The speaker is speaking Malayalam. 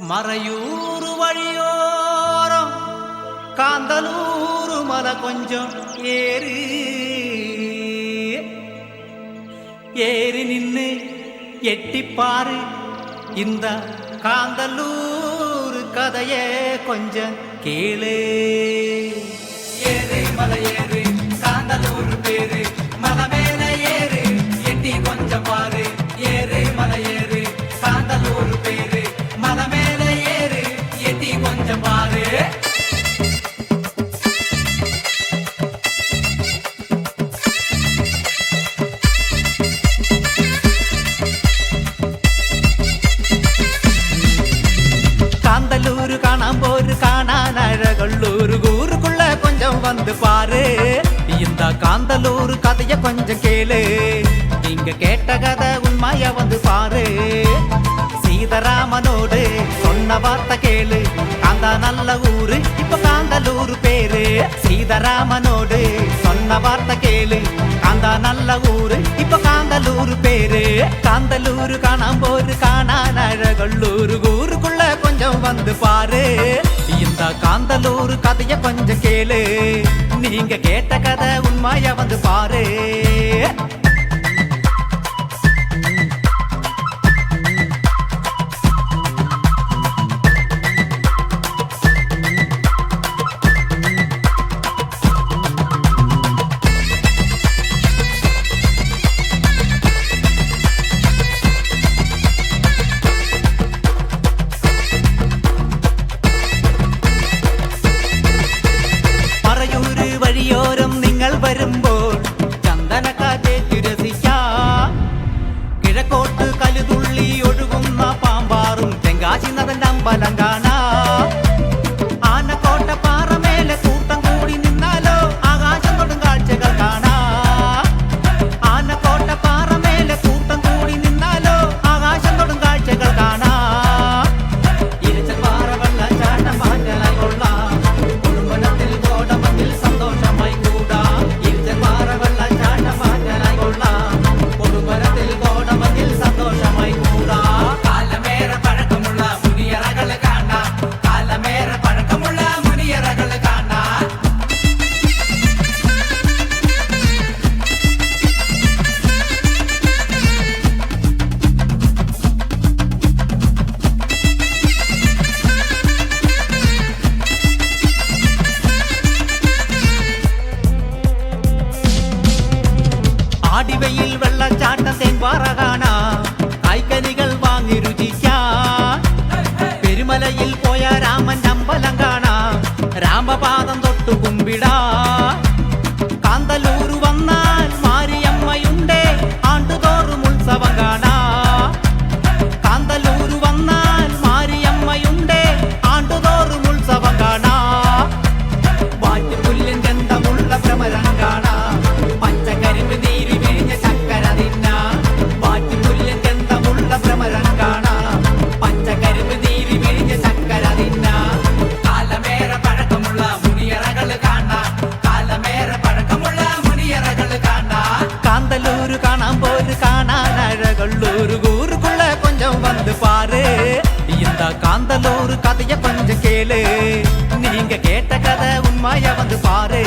மறையூர் வழியோரம் காந்தலூர் மலை கொஞ்சம் ஏறி ஏறி நின்னு எட்டிப்பாரு இந்த காந்தலூர் கதையே கொஞ்சம் கேளு. ஏறு மலை ஏறு காந்தலூர் பேரு மலை மேல ஏறு எட்டி கொஞ்சம் பாரு. ஏறு மலை ஏறு காந்தலூர் பேரு மலை மேல ஏறு எட்டி கொஞ்சம் பாரு. காந்தலூர் காணாம்போரு காணான் அழகல்லூர் ஊருக்குள்ள கொஞ்சம் வந்து பாரு. இந்த காந்தலூர் கதைய கொஞ்சம் கேளு. நீங்க கேட்ட கதை உண்மைய வந்து பாரு. சீதராமனோடு சொன்ன வார்த்தை கேளு. காந்தா நல்ல ஊரு இப்ப காந்தலூர் பேரு. சீதராமனோடு சொன்ன வார்த்தை கேளு. காந்தா நல்ல ஊரு இப்ப காந்தலூர் பேரு. காந்தலூர் காணாம்போரு காணான் அழகல்லூர் ஊருக்குள்ள கொஞ்சம் வந்து பாரு. இந்த காந்தலூர் கதைய கொஞ்சம் கேளு. நீங்க கேட்ட கதை உண்மைய வந்து பாரு. വഴിയോരം നിങ്ങൾ വരുമ്പോൾ ചന്ദനക്കാറ്റേറ്റ് രസിക്കാം. കിഴക്കോട്ട് കലുതുള്ളി ഒഴുകുന്ന പാമ്പാറും തെങ്കാശി നടന്റെ അമ്പലം കാണാം. ആനക്കോട്ട പാറമേലെ കൂട്ടം കൂടി നിന്നാലോ ആകാശം തൊടും കാഴ്ചകൾ കാണാം. ആനക്കോട്ട പാറമേലെ കൂട്ടം കൂടി നിന്നാലോ ആകാശം തൊടും കാഴ്ചകൾ കാണാം. ഇരച്ചൽ പാറ വെള്ളച്ചാട്ടം മാറ്റലായി കൊള്ളാം. കുടുംബത്തിൽ കോടമഞ്ഞിൽ ആടിവയിൽ വെള്ളച്ചാട്ടം തേൻപാറ കാണാം. കായ്ക്കനികൾ വാങ്ങി രുചിക്കാം. പെരുമലയിൽ പോയ രാമന്റെ അമ്പലം കാണാം. രാമപാദം തൊട്ടു കുമ്പിടാം. കാന്തലൂർ വന്നാൽ മാരിയമ്മയുണ്ടേ ആണ്ടുതോറും ഉത്സവം കാണാം. കാന്തലൂർ വന്നാൽ മാരിയമ്മയുണ്ടേ ആണ്ടുതോറും ഉത്സവം കാണാം. വാറ്റുപുല്ലിൻ ഗന്ധമുള്ള ഭ്രമരം കാണാം. പച്ചക്കരിമ്പ് നീരി വിഴിഞ്ഞ ചക്കര തിന്നാം. വാറ്റുപുല്ലിൻ ഗന്ധമുള്ള ഭ്രമരം കാണാം. പച്ചക്കരിമ്പ് നീരി വിഴിഞ്ഞ ചക്കര തിന്നാം. കാലമേറെ പഴക്കമുള്ള മുനിയറകൾ കാണാം. കാലമേറെ പഴക്കമുള്ള മുനിയറകൾ കാണാം. കാന്തലൂർ കാണാമ്പോര് കാണാൻ അഴകള്ളൂർ ஊருக்குள்ள கொஞ்சம் வந்து பாரு. இந்த காந்தலூர் கதைய கொஞ்சம் கேளு. நீங்க கேட்ட கதை உண்மைய வந்து பாரு.